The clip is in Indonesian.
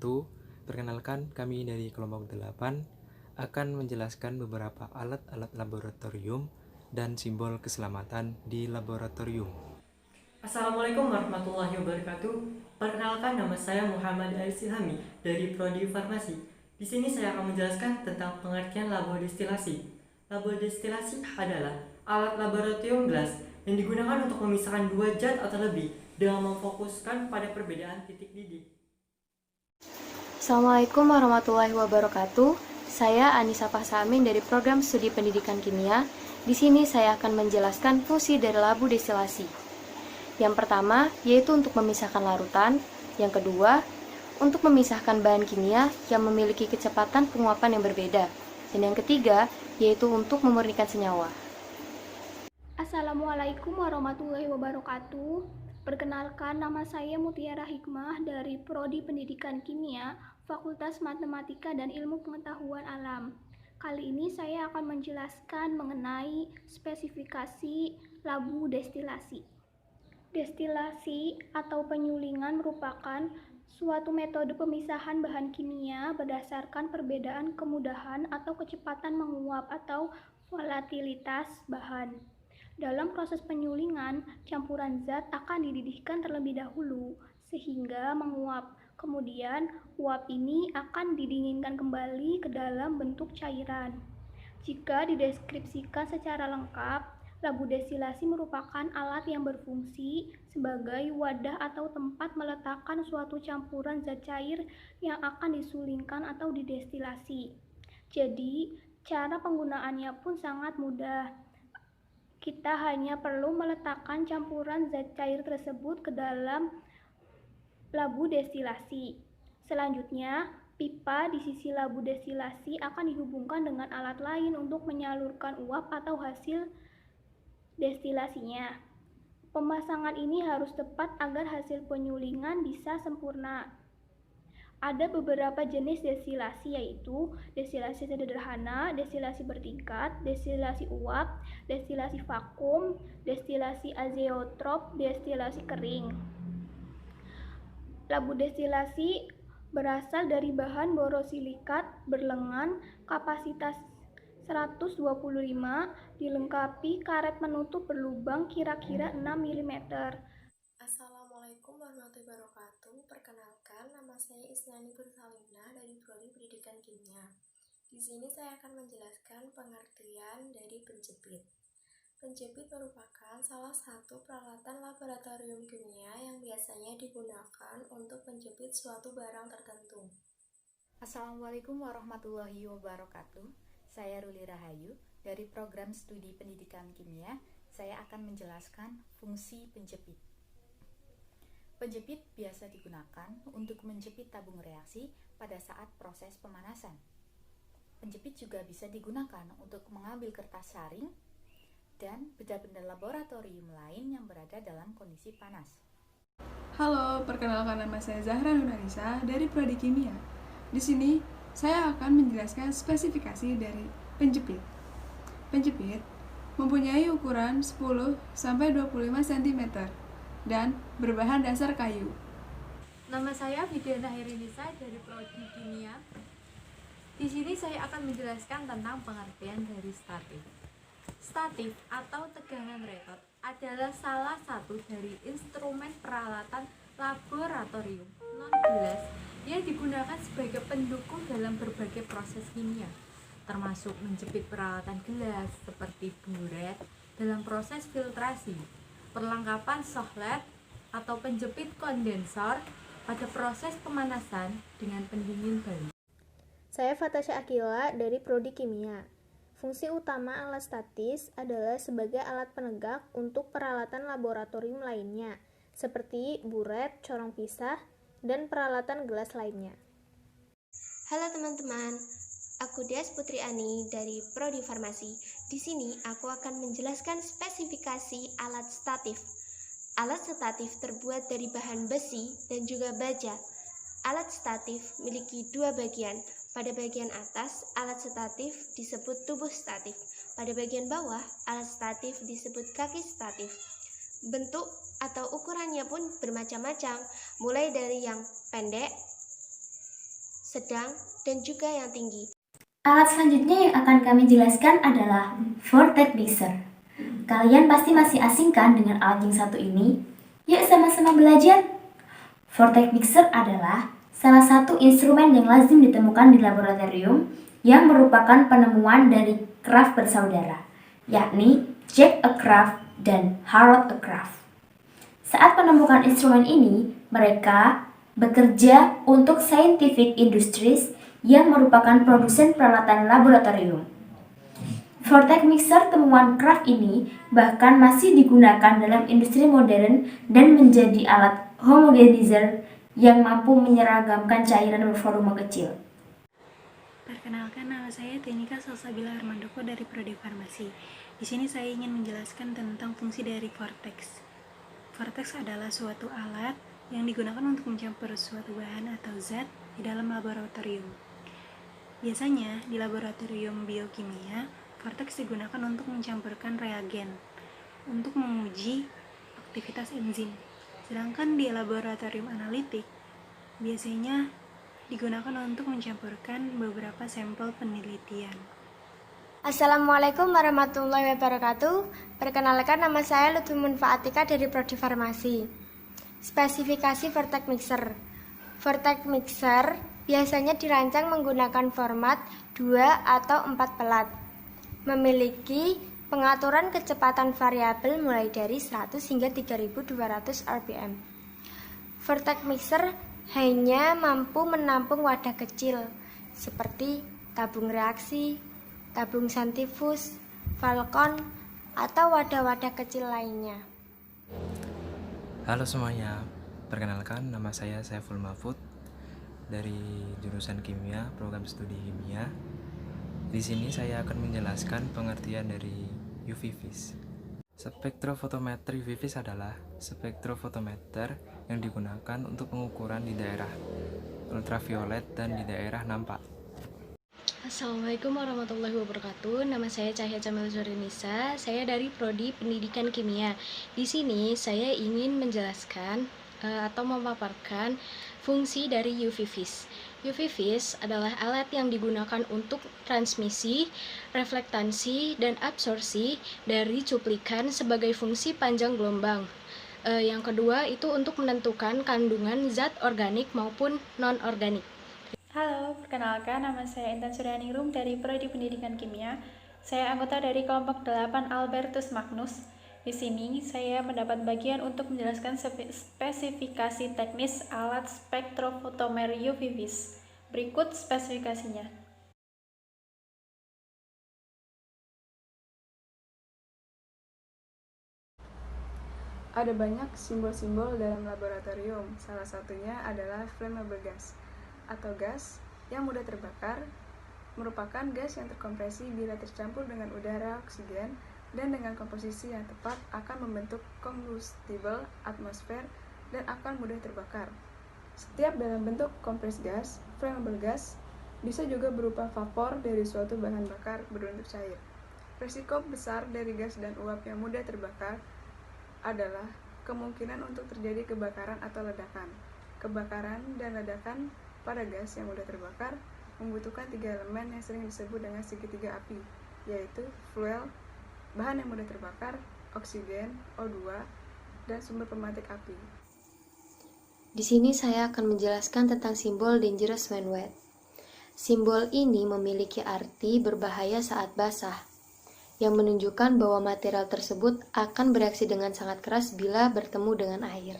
wabarakatuh. Perkenalkan, kami dari kelompok 8 akan menjelaskan beberapa alat-alat laboratorium dan simbol keselamatan di laboratorium. Assalamualaikum warahmatullahi wabarakatuh. Perkenalkan, nama saya Muhammad Al-Silhami dari Prodi Farmasi. Di sini saya akan menjelaskan tentang pengertian labodestilasi. Labodestilasi adalah alat laboratorium gelas yang digunakan untuk memisahkan dua zat atau lebih dengan memfokuskan pada perbedaan titik didih. Assalamualaikum warahmatullahi wabarakatuh. Saya Anissa Fahsamin dari Program Studi Pendidikan Kimia. Di sini saya akan menjelaskan fungsi dari labu destilasi. Yang pertama, yaitu untuk memisahkan larutan. Yang kedua, untuk memisahkan bahan kimia yang memiliki kecepatan penguapan yang berbeda. Dan yang ketiga, yaitu untuk memurnikan senyawa. Assalamualaikum warahmatullahi wabarakatuh. Perkenalkan, nama saya Mutiara Hikmah dari Prodi Pendidikan Kimia, Fakultas Matematika dan Ilmu Pengetahuan Alam. Kali ini saya akan menjelaskan mengenai spesifikasi labu destilasi. Destilasi atau penyulingan merupakan suatu metode pemisahan bahan kimia berdasarkan perbedaan kemudahan atau kecepatan menguap atau volatilitas bahan. Dalam proses penyulingan, campuran zat akan dididihkan terlebih dahulu sehingga menguap. Kemudian, uap ini akan didinginkan kembali ke dalam bentuk cairan. Jika dideskripsikan secara lengkap, labu destilasi merupakan alat yang berfungsi sebagai wadah atau tempat meletakkan suatu campuran zat cair yang akan disulingkan atau didestilasi. Jadi, cara penggunaannya pun sangat mudah. Kita hanya perlu meletakkan campuran zat cair tersebut ke dalam labu destilasi. Selanjutnya, pipa di sisi labu destilasi akan dihubungkan dengan alat lain untuk menyalurkan uap atau hasil destilasinya. Pemasangan ini harus tepat agar hasil penyulingan bisa sempurna. Ada beberapa jenis destilasi, yaitu destilasi sederhana, destilasi bertingkat, destilasi uap, destilasi vakum, destilasi azeotrop, destilasi kering. Labu destilasi berasal dari bahan borosilikat berlengan kapasitas 125 dilengkapi karet penutup berlubang kira-kira 6 mm. Assalamualaikum warahmatullahi wabarakatuh. Perkenalkan, nama saya Isnani Bersalina dari Prodi Pendidikan Kimia. Di sini saya akan menjelaskan pengertian dari penjepit. Penjepit merupakan salah satu peralatan laboratorium kimia yang biasanya digunakan untuk menjepit suatu barang tertentu. Assalamualaikum warahmatullahi wabarakatuh. Saya Ruli Rahayu dari Program Studi Pendidikan Kimia. Saya akan menjelaskan fungsi penjepit. Penjepit biasa digunakan untuk menjepit tabung reaksi pada saat proses pemanasan. Penjepit juga bisa digunakan untuk mengambil kertas saring dan benda-benda laboratorium lain yang berada dalam kondisi panas. Halo, perkenalkan nama saya Zahra Nurhanisa dari Prodi Kimia. Di sini saya akan menjelaskan spesifikasi dari penjepit. Penjepit mempunyai ukuran 10 sampai 25 cm dan berbahan dasar kayu. Nama saya Fidiana Herinisa dari Prodi Kimia. Di sini saya akan menjelaskan tentang pengertian dari statif. Statif atau tegangan retort adalah salah satu dari instrumen peralatan laboratorium non-gelas yang digunakan sebagai pendukung dalam berbagai proses kimia, termasuk menjepit peralatan gelas seperti buret dalam proses filtrasi, perlengkapan sohlet atau penjepit kondensor pada proses pemanasan dengan pendingin balik. Saya Fatasya Akila dari Prodi Kimia. Fungsi utama alat statis adalah sebagai alat penegak untuk peralatan laboratorium lainnya, seperti buret, corong pisah, dan peralatan gelas lainnya. Halo teman-teman, aku Dias Putri Ani dari Prodi Farmasi. Di sini aku akan menjelaskan spesifikasi alat statif. Alat statif terbuat dari bahan besi dan juga baja. Alat statif memiliki dua bagian. Pada bagian atas, alat statif disebut tubuh statif. Pada bagian bawah, alat statif disebut kaki statif. Bentuk atau ukurannya pun bermacam-macam, mulai dari yang pendek, sedang, dan juga yang tinggi. Alat selanjutnya yang akan kami jelaskan adalah vortex mixer. Kalian pasti masih asing kan dengan alat yang satu ini? Yuk sama-sama belajar! Vortex mixer adalah salah satu instrumen yang lazim ditemukan di laboratorium yang merupakan penemuan dari Kraft bersaudara, yakni Jack Aircraft dan Harold Aircraft. Saat menemukan instrumen ini, mereka bekerja untuk Scientific Industries yang merupakan produsen peralatan laboratorium. Vortex mixer temuan Kraft ini bahkan masih digunakan dalam industri modern dan menjadi alat homogenizer yang mampu menyeragamkan cairan bervolume kecil. Perkenalkan, nama saya Tenika Salsabila Armandoko dari Prodi Farmasi. Di sini saya ingin menjelaskan tentang fungsi dari vortex. Vortex adalah suatu alat yang digunakan untuk mencampur suatu bahan atau zat di dalam laboratorium. Biasanya di laboratorium biokimia, vortex digunakan untuk mencampurkan reagen untuk menguji aktivitas enzim. Sedangkan di laboratorium analitik, biasanya digunakan untuk mencampurkan beberapa sampel penelitian. Assalamualaikum warahmatullahi wabarakatuh. Perkenalkan, nama saya Lutfi Munfaatika dari Prodi Farmasi. Spesifikasi vortex mixer. Vortex mixer biasanya dirancang menggunakan format 2 atau 4 pelat. Memiliki pengaturan kecepatan variabel mulai dari 100 hingga 3200 rpm. Vortex mixer hanya mampu menampung wadah kecil seperti tabung reaksi, tabung sentrifus, falcon, atau wadah-wadah kecil lainnya. Halo semuanya, perkenalkan nama saya Saiful Mahfud dari jurusan Kimia, program studi Kimia. Di sini saya akan menjelaskan pengertian dari UV vis. Spektrofotometer UV vis adalah spektrofotometer yang digunakan untuk pengukuran di daerah ultraviolet dan di daerah nampak. Assalamualaikum warahmatullahi wabarakatuh. Nama saya Cahya Camil Zurinisa. Saya dari Prodi Pendidikan Kimia. Di sini saya ingin menjelaskan atau memaparkan fungsi dari UV vis. UV vis adalah alat yang digunakan untuk transmisi, reflektansi, dan absorpsi dari cuplikan sebagai fungsi panjang gelombang. Yang kedua itu untuk menentukan kandungan zat organik maupun non-organik. Halo, perkenalkan nama saya Intan Suryaningrum dari Prodi Pendidikan Kimia. Saya anggota dari kelompok 8 Albertus Magnus. Di sini saya mendapat bagian untuk menjelaskan spesifikasi teknis alat spektrofotometer UV vis. Berikut spesifikasinya. Ada banyak simbol-simbol dalam laboratorium. Salah satunya adalah flammable gas atau gas yang mudah terbakar, merupakan gas yang terkompresi bila tercampur dengan udara, oksigen, dan dengan komposisi yang tepat akan membentuk combustible atmosfer dan akan mudah terbakar. Setiap dalam bentuk kompres gas, flammable gas bisa juga berupa vapor dari suatu bahan bakar berbentuk cair. Risiko besar dari gas dan uap yang mudah terbakar adalah kemungkinan untuk terjadi kebakaran atau ledakan. Kebakaran dan ledakan pada gas yang mudah terbakar membutuhkan 3 elemen yang sering disebut dengan segitiga api, yaitu fuel, bahan yang mudah terbakar, oksigen, O2, dan sumber pematik api. Di sini saya akan menjelaskan tentang simbol dangerous when wet. Simbol ini memiliki arti berbahaya saat basah, yang menunjukkan bahwa material tersebut akan bereaksi dengan sangat keras bila bertemu dengan air.